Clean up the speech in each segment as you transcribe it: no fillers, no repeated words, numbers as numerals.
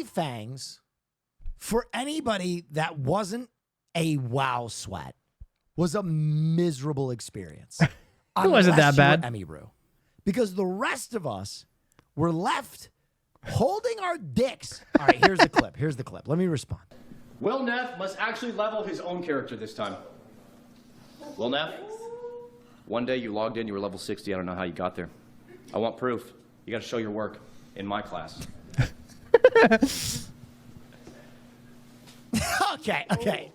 OnlyFangs, for anybody that wasn't a WoW sweat, was a miserable experience. It wasn't that bad. Because the rest of us were left holding our dicks. All right, here's the clip. Here's the clip. Let me respond. Will Neff must actually level his own character this time. Will Neff, one day you logged in, you were level 60. I don't know how you got there. I want proof. You got to show your work in my class. Okay.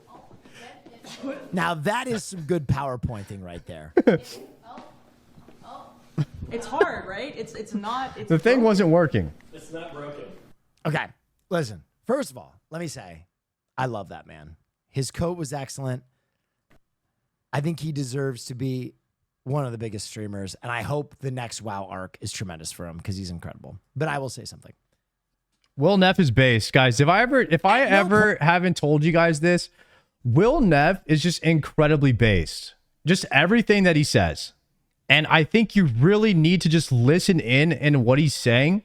Now that is some good PowerPointing right there. It's hard, right? It's not. It's the thing wasn't working. It's not broken. Okay, listen. First of all, let me say, I love that man. His coat was excellent. I think he deserves to be one of the biggest streamers, and I hope the next WoW arc is tremendous for him because he's incredible. But I will say something. Will Neff is based, guys. If I ever haven't told you guys this, Will Neff is just incredibly based. Just everything that he says. And I think you really need to just listen in what he's saying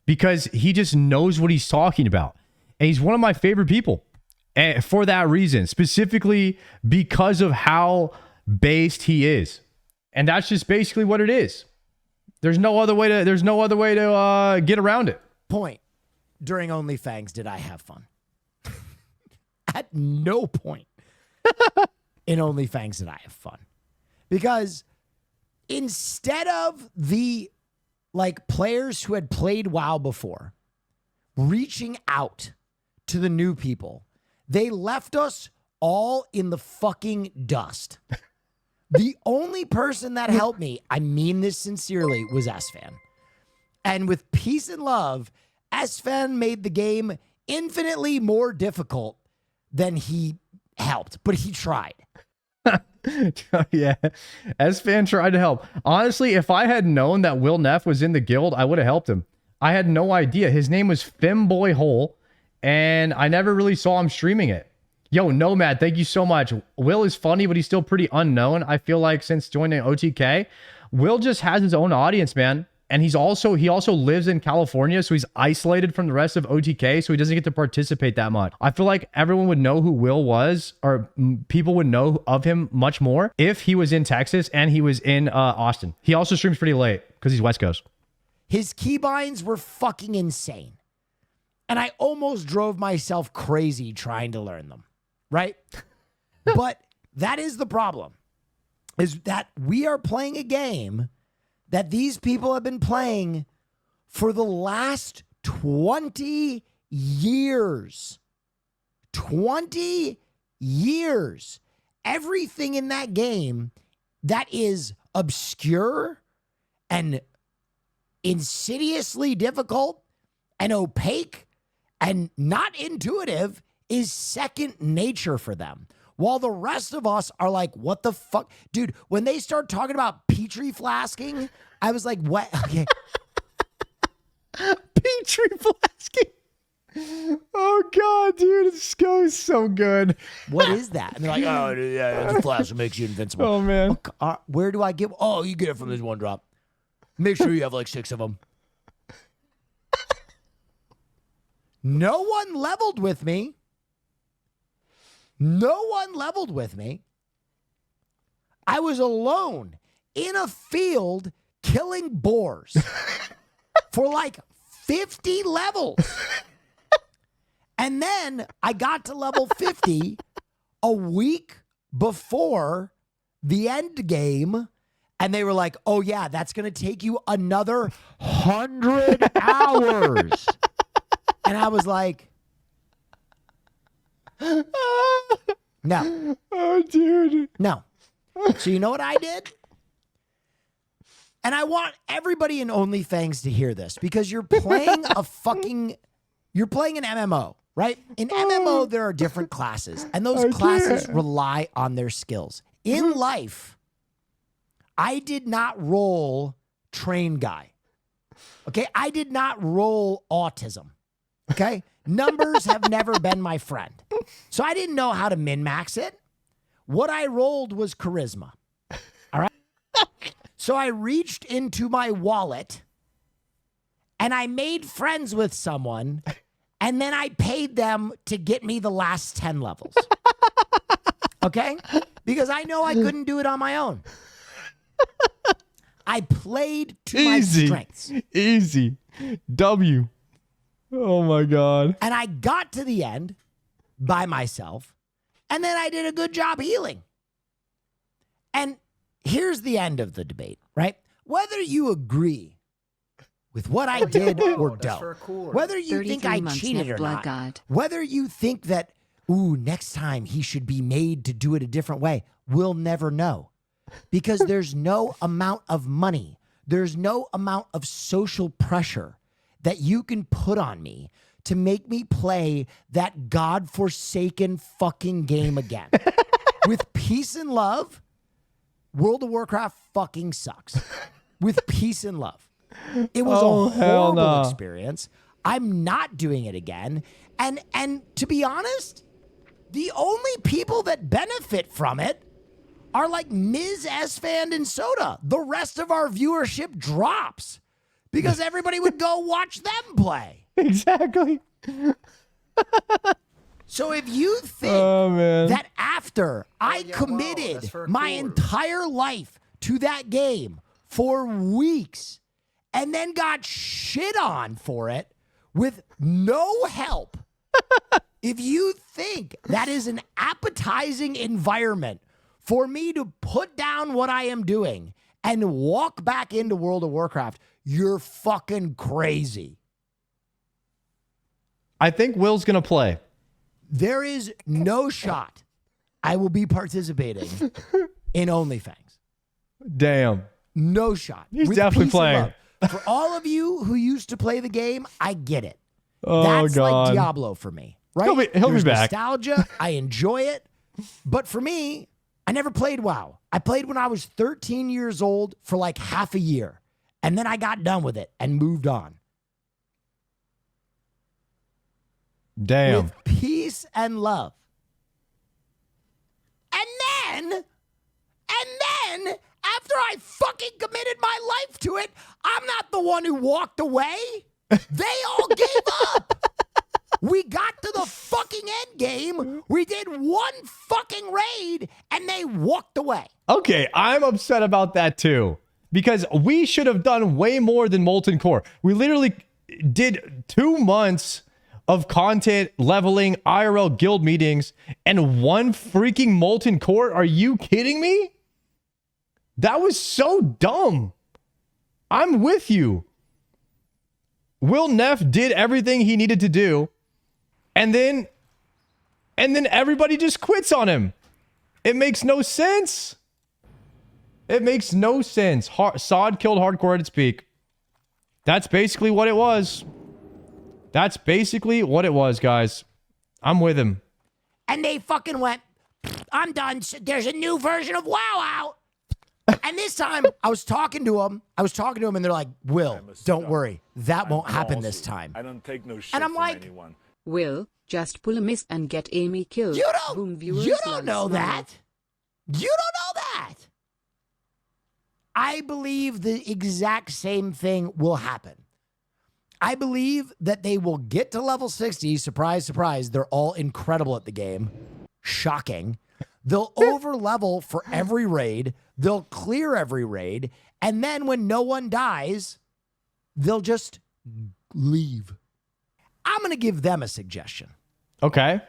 because he just knows what he's talking about. And he's one of my favorite people. And for that reason, specifically because of how based he is. And that's just basically what it is. There's no other way to get around it. Point. During OnlyFangs, did I have fun? At no point in OnlyFangs did I have fun. Because instead of the players who had played WoW before reaching out to the new people, they left us all in the fucking dust. The only person that helped me, I mean this sincerely, was S-Fan. And with peace and love, S-Fan made the game infinitely more difficult than he helped, but he tried. Yeah, S-Fan tried to help. Honestly, if I had known that Will Neff was in the guild, I would have helped him. I had no idea. His name was Femboy Hole, and I never really saw him streaming it. Yo, Nomad, thank you so much. Will is funny, but he's still pretty unknown. I feel like since joining OTK, Will just has his own audience, man. And he also lives in California, so he's isolated from the rest of OTK, so he doesn't get to participate that much. I feel like everyone would know who Will was, or people would know of him much more if he was in Texas and he was in Austin. He also streams pretty late because he's West Coast. His keybinds were fucking insane. And I almost drove myself crazy trying to learn them, right? But that is the problem, is that we are playing a game that these people have been playing for the last 20 years. 20 years. Everything in that game that is obscure and insidiously difficult and opaque and not intuitive is second nature for them. While the rest of us are like, what the fuck? Dude, when they start talking about Petri flasking, I was like, what? Okay. Petri flasking. Oh, God, dude. This goes so good. What is that? And they're like, oh, yeah, the flash makes you invincible. Oh, man. Where do I get? Oh, you get it from this one drop. Make sure you have like 6 of them. No one leveled with me. No one leveled with me. I was alone in a field killing boars for like 50 levels. And then I got to level 50 a week before the end game. And they were like, oh, yeah, that's going to take you another 100 hours. And I was like, no. Oh, dude. No. So you know what I did? And I want everybody in OnlyFangs to hear this because you're playing you're playing an MMO, right? In MMO, there are different classes, and those classes rely on their skills. In life, I did not roll train guy. Okay? I did not roll autism. Okay? Numbers have never been my friend. So I didn't know how to min-max it. What I rolled was charisma. All right? So I reached into my wallet and I made friends with someone and then I paid them to get me the last 10 levels. Okay? Because I know I couldn't do it on my own. I played to my strengths. Easy. W. Oh my God. And I got to the end by myself, and then I did a good job healing. And here's the end of the debate, right? Whether you agree with what I did or don't, whether you think I cheated or not, God. Whether you think that, ooh, next time he should be made to do it a different way, we'll never know. Because there's no amount of money, there's no amount of social pressure that you can put on me to make me play that godforsaken fucking game again. With peace and love, World of Warcraft fucking sucks. With peace and love. It was a horrible experience. I'm not doing it again. And to be honest, the only people that benefit from it are like Ms. S-Fan and Soda. The rest of our viewership drops because everybody would go watch them play. Exactly. So if you think that after I committed my entire life to that game for weeks and then got shit on for it with no help, if you think that is an appetizing environment for me to put down what I am doing and walk back into World of Warcraft, you're fucking crazy. I think Will's going to play. There is no shot I will be participating in OnlyFangs. Damn. No shot. He's definitely playing. For all of you who used to play the game, I get it. Oh, That's God. like Diablo for me, right? He'll be back. Nostalgia. I enjoy it. But for me, I never played WoW. I played when I was 13 years old for like half a year. And then I got done with it and moved on. Damn. With peace and love. And then, after I fucking committed my life to it, I'm not the one who walked away. They all gave up. We got to the fucking end game. We did one fucking raid, and they walked away. Okay, I'm upset about that too. Because we should have done way more than Molten Core. We literally did 2 months of content, leveling, IRL guild meetings, and one freaking Molten Core? Are you kidding me? That was so dumb. I'm with you. Will Neff did everything he needed to do, and then everybody just quits on him. It makes no sense. It makes no sense. Sod killed hardcore at its peak. That's basically what it was. That's basically what it was, guys. I'm with him. And they fucking went, I'm done. There's a new version of WoW out. And this time, I was talking to them, and they're like, Will, don't worry. That won't happen this time. I don't take no shit and I'm from like, anyone. Will, just pull a miss and get Amy killed. You Boom, don't know that. You don't know that. I believe the exact same thing will happen. I believe that they will get to level 60. Surprise, surprise. They're all incredible at the game. Shocking. They'll over level for every raid. They'll clear every raid. And then when no one dies, they'll just leave. I'm going to give them a suggestion. Okay.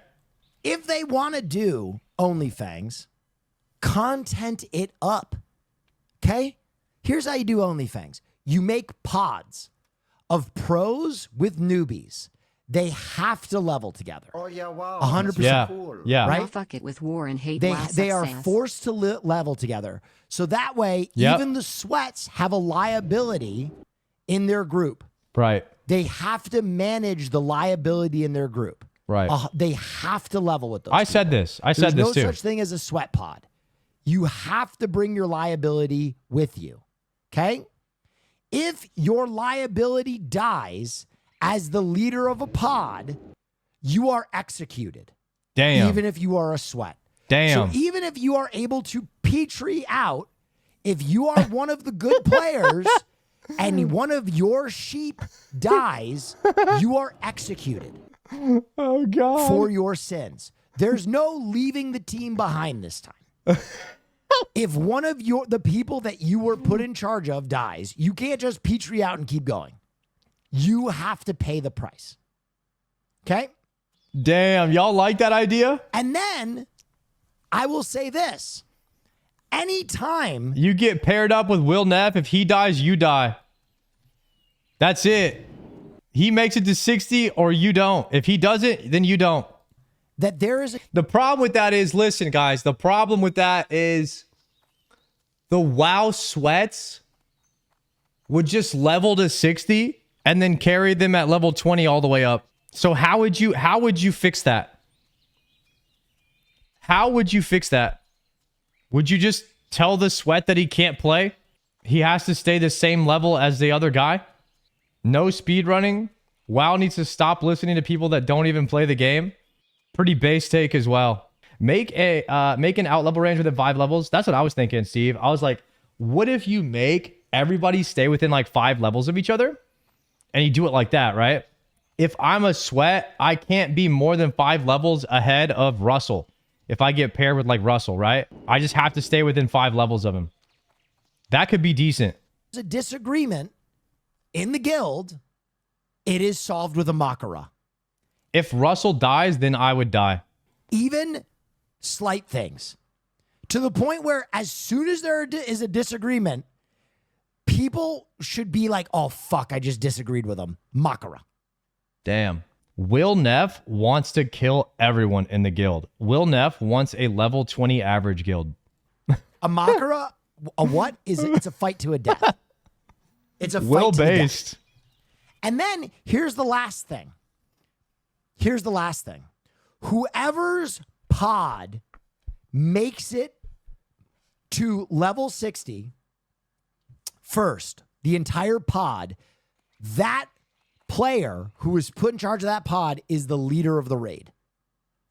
If they want to do OnlyFangs, content it up. Okay? Here's how you do OnlyFangs. You make pods of pros with newbies. They have to level together. Oh, yeah, wow. 100%. Yeah. Cool. Yeah. Right? I'll fuck it with war and hate. They are forced to level together. So that way, even the sweats have a liability in their group. Right. They have to manage the liability in their group. Right. They have to level with those. I said this. I said this too. There's no such thing as a sweat pod. You have to bring your liability with you. Okay? If your liability dies as the leader of a pod, you are executed. Damn. Even if you are a sweat. Damn. So even if you are able to Petri out, if you are one of the good players and one of your sheep dies, you are executed. Oh God. for your sins. There's no leaving the team behind this time. If one of the people that you were put in charge of dies, you can't just petri out and keep going. You have to pay the price. Okay? Damn, y'all like that idea? And then I will say this. Anytime You get paired up with Will Neff. If he dies, you die. That's it. He makes it to 60 or you don't. If he doesn't, then you don't. that there is The problem with that is, listen, guys, the problem with that is the WoW sweats would just level to 60 and then carry them at level 20 all the way up. So how would you fix that? How would you fix that? Would you just tell the sweat that he can't play? He has to stay the same level as the other guy? No speed running? WoW needs to stop listening to people that don't even play the game? Pretty base take as well. Make an out level range within 5 levels. That's what I was thinking, Steve. I was like, what if you make everybody stay within like 5 levels of each other? And you do it like that, right? If I'm a sweat, I can't be more than 5 levels ahead of Russell. If I get paired with like Russell, right? I just have to stay within 5 levels of him. That could be decent. a disagreement in the guild, it is solved with a Makara. If Russell dies, then I would die. Even slight things. To the point where as soon as there is a disagreement, people should be like, oh, fuck, I just disagreed with him. Makara. Damn. Will Neff wants to kill everyone in the guild. Will Neff wants a level 20 average guild. A Makara, a what? It's a fight to a death. It's a fight Will to the death. based. And then here's the last thing. Whoever's pod makes it to level 60 first, the entire pod, that player who is put in charge of that pod is the leader of the raid.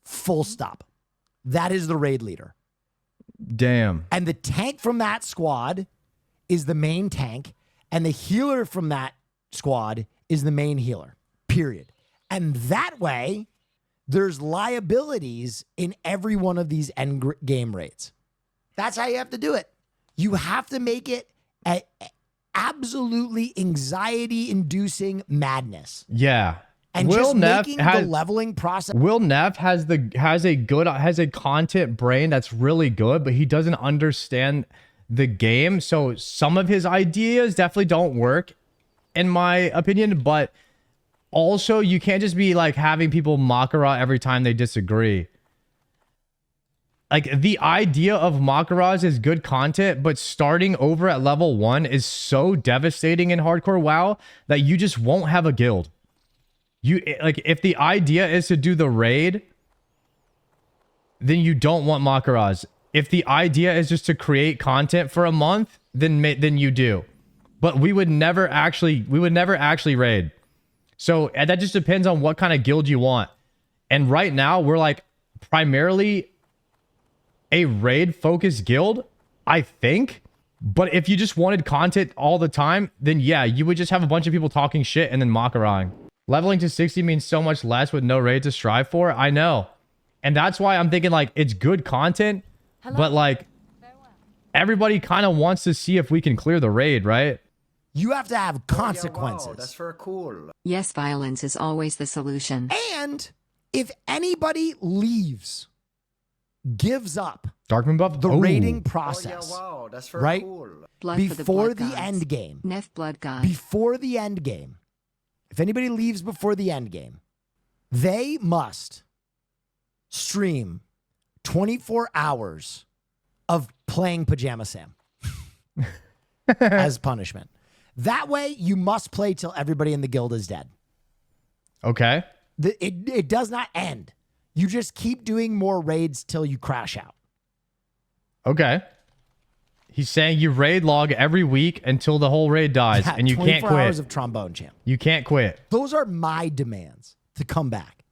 Full stop. That is the raid leader. Damn. And the tank from that squad is the main tank, and the healer from that squad is the main healer, period. And that way, there's liabilities in every one of these end game raids. That's how you have to do it. You have to make it a absolutely anxiety-inducing madness. Yeah. And Will just Neff making the leveling process. Will Neff has a content brain that's really good, but he doesn't understand the game. So some of his ideas definitely don't work, in my opinion. But also, you can't just be like having people Makara every time they disagree. Like, the idea of Makaras is good content, but starting over at level 1 is so devastating in hardcore WoW that you just won't have a guild. If the idea is to do the raid, then you don't want Makaras. If the idea is just to create content for a month, then you do. But we would never actually raid. So that just depends on what kind of guild you want. And right now we're like primarily a raid focused guild, I think. But if you just wanted content all the time, then yeah, you would just have a bunch of people talking shit and then Makaraing. Leveling to 60 means so much less with no raid to strive for. I know. And that's why I'm thinking like it's good content, but like everybody kind of wants to see if we can clear the raid, right? You have to have consequences. Wow, that's very cool. Yes, violence is always the solution. And if anybody leaves, gives up Darkmoon buff? the Ooh. raiding process, Wow, that's very right? cool. Blood for Before the, the blood end gods. game. Neff blood god. Before the end game. If anybody leaves before the end game, they must stream 24 hours of playing Pajama Sam as punishment. That way, you must play till everybody in the guild is dead. Okay. It does not end. You just keep doing more raids till you crash out. Okay. He's saying you raid log every week until the whole raid dies, Yeah, and you can't 24 quit. hours of trombone champ. You can't quit. Those are my demands to come back.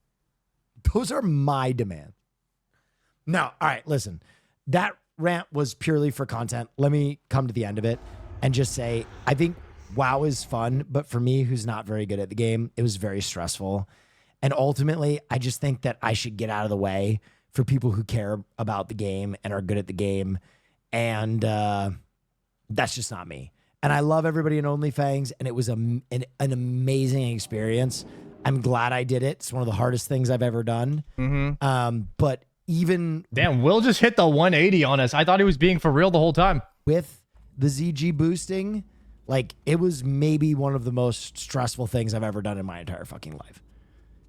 Those are my demands. No, all right, listen. That rant was purely for content. Let me come to the end of it and just say, I think WoW is fun, but for me, who's not very good at the game, it was very stressful. And ultimately, I just think that I should get out of the way for people who care about the game and are good at the game. And that's just not me. And I love everybody in OnlyFangs, and it was an amazing experience. I'm glad I did it. It's one of the hardest things I've ever done. But even... Damn, Will just hit the 180 on us. I thought he was being for real the whole time. With the ZG boosting, like, it was maybe one of the most stressful things I've ever done in my entire fucking life.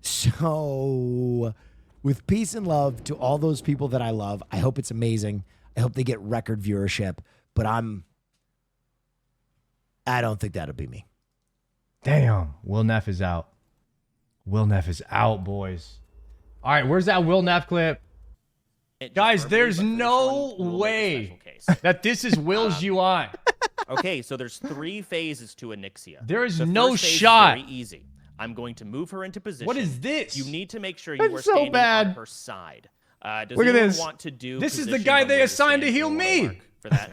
So, with peace and love to all those people that I love, I hope it's amazing. I hope they get record viewership, but I don't think that'll be me. Damn, Will Neff is out. Will Neff is out, boys. All right, where's that Will Neff clip? Guys, there's no way that this is Will's UI. Okay, so there's 3 phases to Anixia. There is The no first phase is shot. very easy. I'm going to move her into position. What is this? You need to make sure you That's are so standing bad. on her side. Does Look at anyone this. want to do This is the position guy on they where you're assigned to standing? heal You wanna me. mark for that?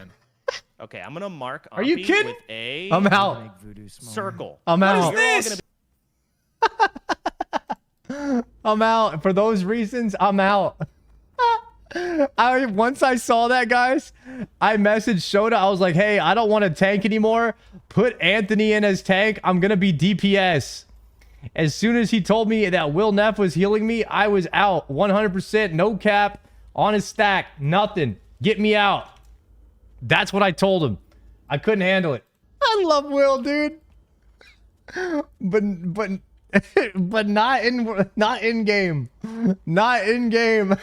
Okay, I'm gonna mark. Are you Amphi kidding? With a I'm out. circle. I'm out. You're all gonna I'm out. For those reasons, I'm out. Once I saw that, guys, I messaged Shota. I was like, hey, I don't want to tank anymore. Put Anthony in as tank. I'm going to be DPS. As soon as he told me that Will Neff was healing me, I was out. 100%. No cap. On his stack. Nothing. Get me out. That's what I told him. I couldn't handle it. I love Will, dude. But not in game. Not in game.